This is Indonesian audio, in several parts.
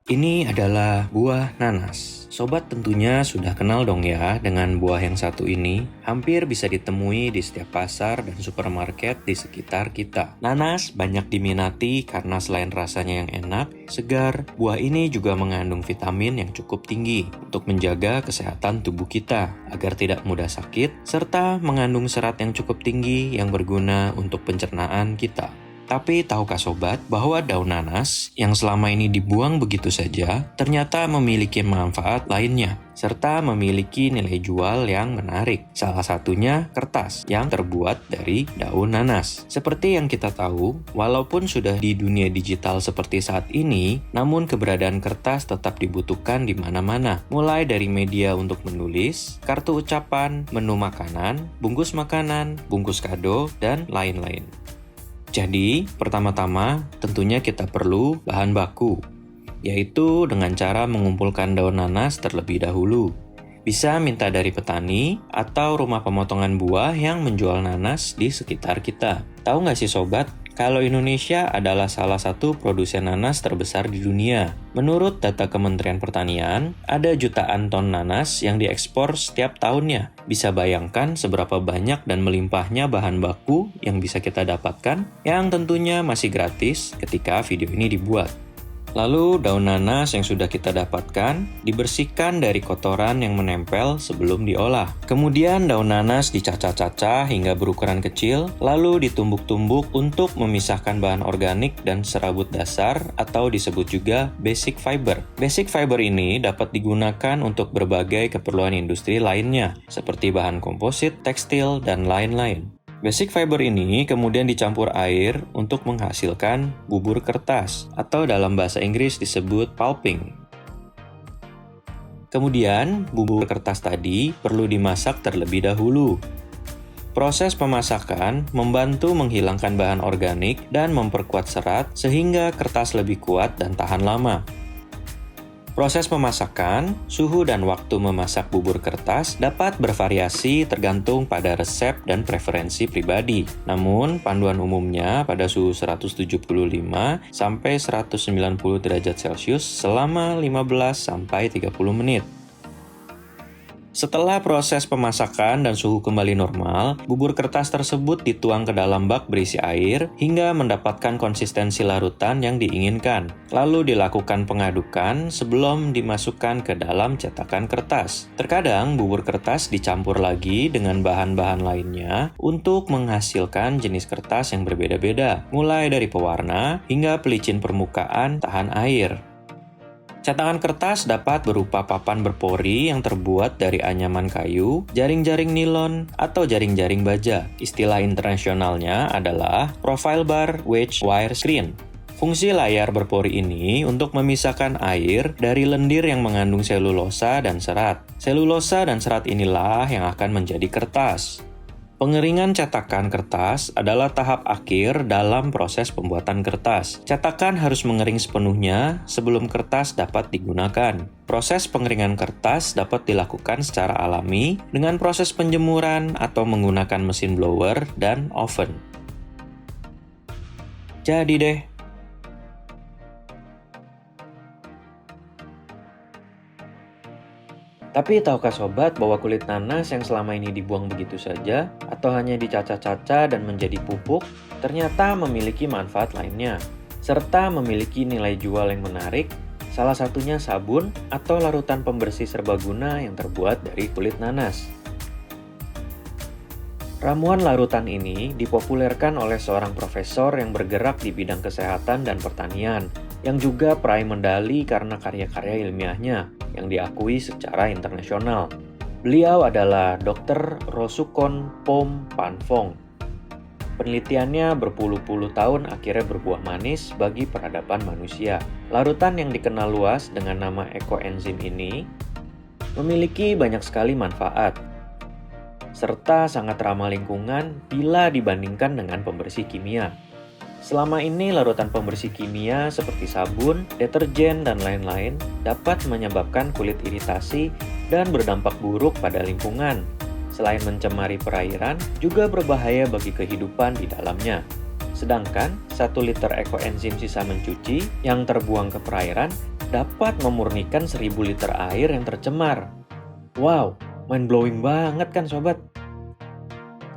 Ini adalah buah nanas. Sobat tentunya sudah kenal dong ya dengan buah yang satu ini. Hampir bisa ditemui di setiap pasar dan supermarket di sekitar kita. Nanas banyak diminati karena selain rasanya yang enak, segar, buah ini juga mengandung vitamin yang cukup tinggi untuk menjaga kesehatan tubuh kita agar tidak mudah sakit, serta mengandung serat yang cukup tinggi yang berguna untuk pencernaan kita. Tapi tahukah sobat bahwa daun nanas yang selama ini dibuang begitu saja ternyata memiliki manfaat lainnya serta memiliki nilai jual yang menarik. Salah satunya kertas yang terbuat dari daun nanas. Seperti yang kita tahu, walaupun sudah di dunia digital seperti saat ini, namun keberadaan kertas tetap dibutuhkan di mana-mana. Mulai dari media untuk menulis, kartu ucapan, menu makanan, bungkus kado, dan lain-lain. Jadi, pertama-tama tentunya kita perlu bahan baku, yaitu dengan cara mengumpulkan daun nanas terlebih dahulu. Bisa minta dari petani atau rumah pemotongan buah yang menjual nanas di sekitar kita. Tahu nggak sih sobat, kalau Indonesia adalah salah satu produsen nanas terbesar di dunia. Menurut data Kementerian Pertanian, ada jutaan ton nanas yang diekspor setiap tahunnya. Bisa bayangkan seberapa banyak dan melimpahnya bahan baku yang bisa kita dapatkan, yang tentunya masih gratis ketika video ini dibuat. Lalu daun nanas yang sudah kita dapatkan dibersihkan dari kotoran yang menempel sebelum diolah. Kemudian daun nanas dicacah-cacah hingga berukuran kecil, lalu ditumbuk-tumbuk untuk memisahkan bahan organik dan serabut dasar atau disebut juga basic fiber. Basic fiber ini dapat digunakan untuk berbagai keperluan industri lainnya, seperti bahan komposit, tekstil, dan lain-lain. Basic fiber ini kemudian dicampur air untuk menghasilkan bubur kertas atau dalam bahasa Inggris disebut pulping. Kemudian bubur kertas tadi perlu dimasak terlebih dahulu. Proses pemasakan membantu menghilangkan bahan organik dan memperkuat serat sehingga kertas lebih kuat dan tahan lama. Proses pemasakan, suhu dan waktu memasak bubur kertas dapat bervariasi tergantung pada resep dan preferensi pribadi. Namun, panduan umumnya pada suhu 175 sampai 190 derajat Celcius selama 15 sampai 30 menit. Setelah proses pemasakan dan suhu kembali normal, bubur kertas tersebut dituang ke dalam bak berisi air hingga mendapatkan konsistensi larutan yang diinginkan. Lalu dilakukan pengadukan sebelum dimasukkan ke dalam cetakan kertas. Terkadang bubur kertas dicampur lagi dengan bahan-bahan lainnya untuk menghasilkan jenis kertas yang berbeda-beda, mulai dari pewarna hingga pelicin permukaan tahan air. Cetakan kertas dapat berupa papan berpori yang terbuat dari anyaman kayu, jaring-jaring nilon, atau jaring-jaring baja. Istilah internasionalnya adalah profile bar wedge wire screen. Fungsi layar berpori ini untuk memisahkan air dari lendir yang mengandung selulosa dan serat. Selulosa dan serat inilah yang akan menjadi kertas. Pengeringan cetakan kertas adalah tahap akhir dalam proses pembuatan kertas. Cetakan harus mengering sepenuhnya sebelum kertas dapat digunakan. Proses pengeringan kertas dapat dilakukan secara alami dengan proses penjemuran atau menggunakan mesin blower dan oven. Jadi deh, tapi tahukah sobat bahwa kulit nanas yang selama ini dibuang begitu saja atau hanya dicacah-cacah dan menjadi pupuk ternyata memiliki manfaat lainnya, serta memiliki nilai jual yang menarik, salah satunya sabun atau larutan pembersih serbaguna yang terbuat dari kulit nanas. Ramuan larutan ini dipopulerkan oleh seorang profesor yang bergerak di bidang kesehatan dan pertanian, yang juga peraih medali karena karya-karya ilmiahnya yang diakui secara internasional. Beliau adalah Dr. Rosukon Pom Panfong. Penelitiannya berpuluh-puluh tahun akhirnya berbuah manis bagi peradaban manusia. Larutan yang dikenal luas dengan nama ekoenzim ini memiliki banyak sekali manfaat, serta sangat ramah lingkungan bila dibandingkan dengan pembersih kimia. Selama ini larutan pembersih kimia seperti sabun, deterjen, dan lain-lain dapat menyebabkan kulit iritasi dan berdampak buruk pada lingkungan. Selain mencemari perairan, juga berbahaya bagi kehidupan di dalamnya. Sedangkan 1 liter ekoenzim sisa mencuci yang terbuang ke perairan dapat memurnikan 1000 liter air yang tercemar. Wow, mind-blowing banget kan sobat?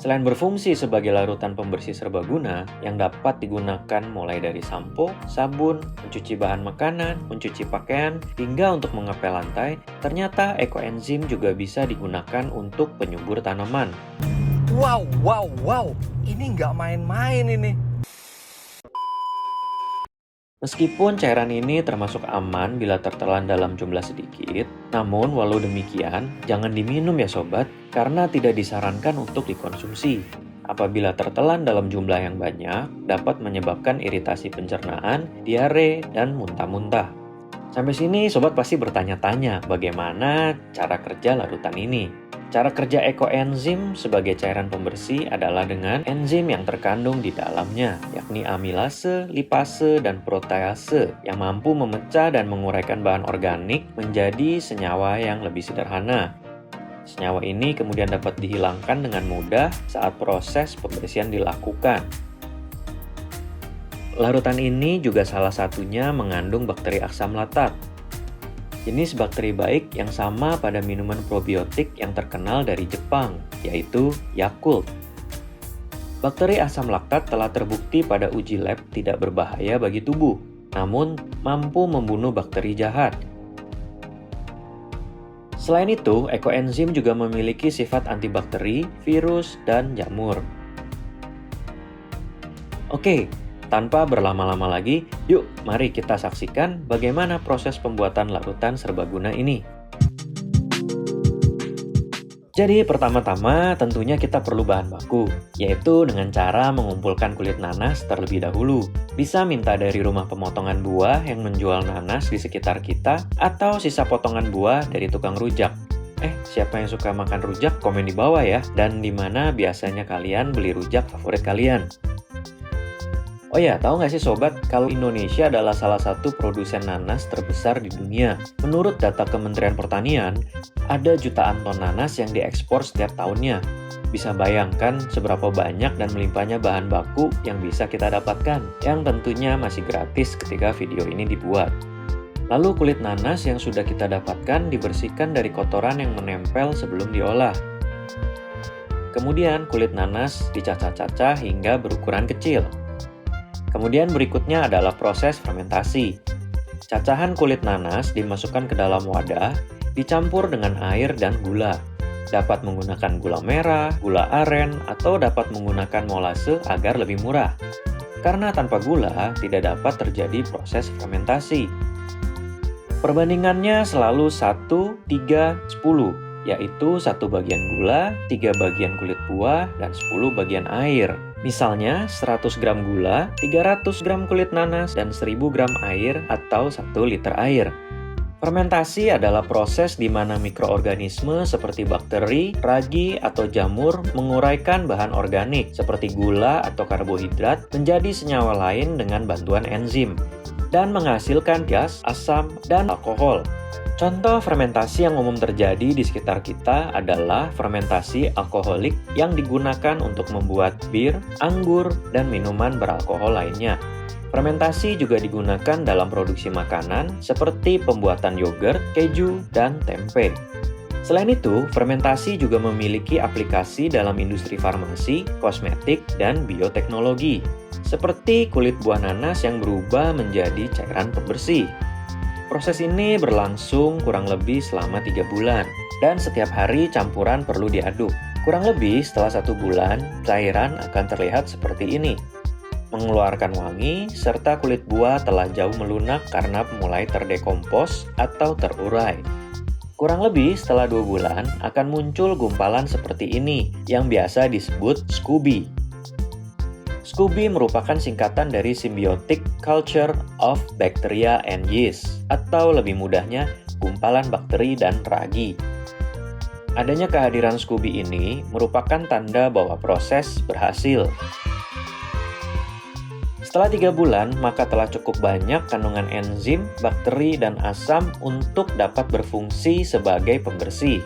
Selain berfungsi sebagai larutan pembersih serbaguna yang dapat digunakan mulai dari sampo, sabun, mencuci bahan makanan, mencuci pakaian, hingga untuk mengepel lantai, ternyata ekoenzim juga bisa digunakan untuk penyubur tanaman. Wow, ini nggak main-main ini. Meskipun cairan ini termasuk aman bila tertelan dalam jumlah sedikit, namun walau demikian, jangan diminum ya sobat, karena tidak disarankan untuk dikonsumsi. Apabila tertelan dalam jumlah yang banyak, dapat menyebabkan iritasi pencernaan, diare, dan muntah-muntah. Sampai sini sobat pasti bertanya-tanya bagaimana cara kerja larutan ini. Cara kerja ekoenzim sebagai cairan pembersih adalah dengan enzim yang terkandung di dalamnya, yakni amilase, lipase, dan protease yang mampu memecah dan menguraikan bahan organik menjadi senyawa yang lebih sederhana. Senyawa ini kemudian dapat dihilangkan dengan mudah saat proses pembersihan dilakukan. Larutan ini juga salah satunya mengandung bakteri asam laktat, jenis bakteri baik yang sama pada minuman probiotik yang terkenal dari Jepang, yaitu Yakult. Bakteri asam laktat telah terbukti pada uji lab tidak berbahaya bagi tubuh, namun mampu membunuh bakteri jahat. Selain itu, ekoenzim juga memiliki sifat antibakteri, virus, dan jamur. Oke, tanpa berlama-lama lagi, yuk mari kita saksikan bagaimana proses pembuatan larutan serbaguna ini. Jadi pertama-tama tentunya kita perlu bahan baku, yaitu dengan cara mengumpulkan kulit nanas terlebih dahulu. Bisa minta dari rumah pemotongan buah yang menjual nanas di sekitar kita, atau sisa potongan buah dari tukang rujak. Siapa yang suka makan rujak? Komen di bawah ya, dan di mana biasanya kalian beli rujak favorit kalian. Oh ya, tahu nggak sih sobat, kalau Indonesia adalah salah satu produsen nanas terbesar di dunia. Menurut data Kementerian Pertanian, ada jutaan ton nanas yang diekspor setiap tahunnya. Bisa bayangkan seberapa banyak dan melimpahnya bahan baku yang bisa kita dapatkan, yang tentunya masih gratis ketika video ini dibuat. Lalu kulit nanas yang sudah kita dapatkan dibersihkan dari kotoran yang menempel sebelum diolah. Kemudian kulit nanas dicacah-cacah hingga berukuran kecil. Kemudian berikutnya adalah proses fermentasi. Cacahan kulit nanas dimasukkan ke dalam wadah, dicampur dengan air dan gula. Dapat menggunakan gula merah, gula aren, atau dapat menggunakan molase agar lebih murah. Karena tanpa gula, tidak dapat terjadi proses fermentasi. Perbandingannya selalu 1, 3, 10, yaitu 1 bagian gula, 3 bagian kulit buah, dan 10 bagian air. Misalnya 100 gram gula, 300 gram kulit nanas, dan 1000 gram air atau 1 liter air. Fermentasi adalah proses di mana mikroorganisme seperti bakteri, ragi, atau jamur menguraikan bahan organik seperti gula atau karbohidrat menjadi senyawa lain dengan bantuan enzim dan menghasilkan gas, asam, dan alkohol. Contoh fermentasi yang umum terjadi di sekitar kita adalah fermentasi alkoholik yang digunakan untuk membuat bir, anggur, dan minuman beralkohol lainnya. Fermentasi juga digunakan dalam produksi makanan seperti pembuatan yogurt, keju, dan tempe. Selain itu, fermentasi juga memiliki aplikasi dalam industri farmasi, kosmetik, dan bioteknologi, seperti kulit buah nanas yang berubah menjadi cairan pembersih. Proses ini berlangsung kurang lebih selama 3 bulan, dan setiap hari campuran perlu diaduk. Kurang lebih setelah 1 bulan, cairan akan terlihat seperti ini. Mengeluarkan wangi, serta kulit buah telah jauh melunak karena mulai terdekompos atau terurai. Kurang lebih setelah 2 bulan, akan muncul gumpalan seperti ini, yang biasa disebut SCOBY. SCOBY merupakan singkatan dari Symbiotic Culture of Bacteria and Yeast, atau lebih mudahnya, gumpalan bakteri dan ragi. Adanya kehadiran SCOBY ini merupakan tanda bahwa proses berhasil. Setelah 3 bulan, maka telah cukup banyak kandungan enzim, bakteri, dan asam untuk dapat berfungsi sebagai pembersih.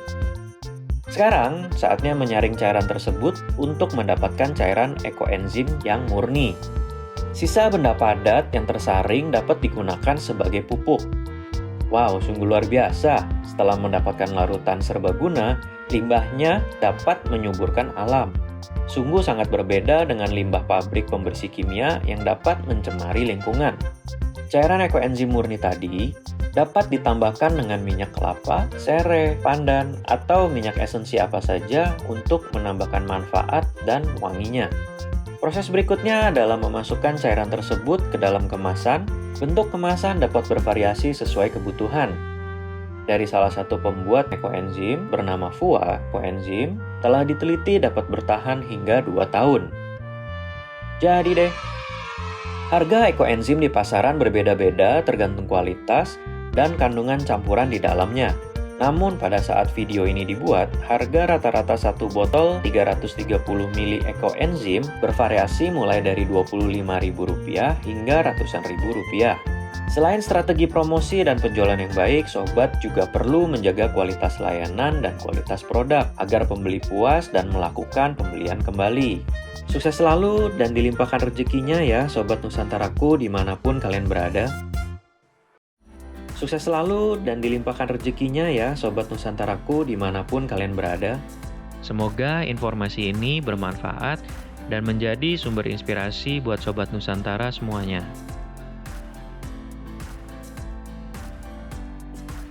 Sekarang, saatnya menyaring cairan tersebut untuk mendapatkan cairan ekoenzim yang murni. Sisa benda padat yang tersaring dapat digunakan sebagai pupuk. Wow, sungguh luar biasa. Setelah mendapatkan larutan serbaguna, limbahnya dapat menyuburkan alam. Sungguh sangat berbeda dengan limbah pabrik pembersih kimia yang dapat mencemari lingkungan. Cairan ekoenzim murni tadi dapat ditambahkan dengan minyak kelapa, serai, pandan, atau minyak esensi apa saja untuk menambahkan manfaat dan wanginya. Proses berikutnya adalah memasukkan cairan tersebut ke dalam kemasan. Bentuk kemasan dapat bervariasi sesuai kebutuhan. Dari salah satu pembuat ekoenzim bernama Fua, koenzim telah diteliti dapat bertahan hingga 2 tahun. Jadi deh, harga ekoenzim di pasaran berbeda-beda tergantung kualitas dan kandungan campuran di dalamnya. Namun pada saat video ini dibuat, harga rata-rata satu botol 330 ml ekoenzim bervariasi mulai dari Rp25.000 hingga ratusan ribu rupiah. Selain strategi promosi dan penjualan yang baik, sobat juga perlu menjaga kualitas layanan dan kualitas produk agar pembeli puas dan melakukan pembelian kembali. Sukses selalu dan dilimpahkan rezekinya ya Sobat Nusantaraku dimanapun kalian berada. Sukses selalu dan dilimpahkan rezekinya ya Sobat Nusantaraku dimanapun kalian berada. Semoga informasi ini bermanfaat dan menjadi sumber inspirasi buat Sobat Nusantara semuanya.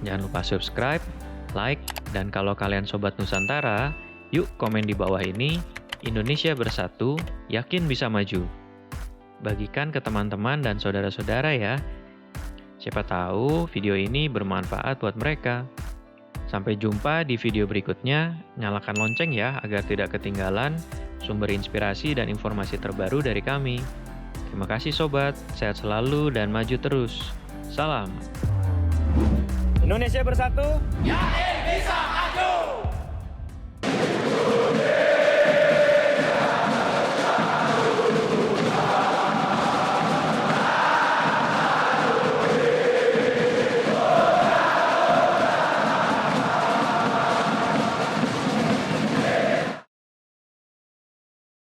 Jangan lupa subscribe, like, dan kalau kalian Sobat Nusantara, yuk komen di bawah ini, Indonesia bersatu, yakin bisa maju. Bagikan ke teman-teman dan saudara-saudara ya. Siapa tahu video ini bermanfaat buat mereka. Sampai jumpa di video berikutnya, nyalakan lonceng ya agar tidak ketinggalan sumber inspirasi dan informasi terbaru dari kami. Terima kasih Sobat, sehat selalu dan maju terus. Salam. Indonesia bersatu. Yakin bisa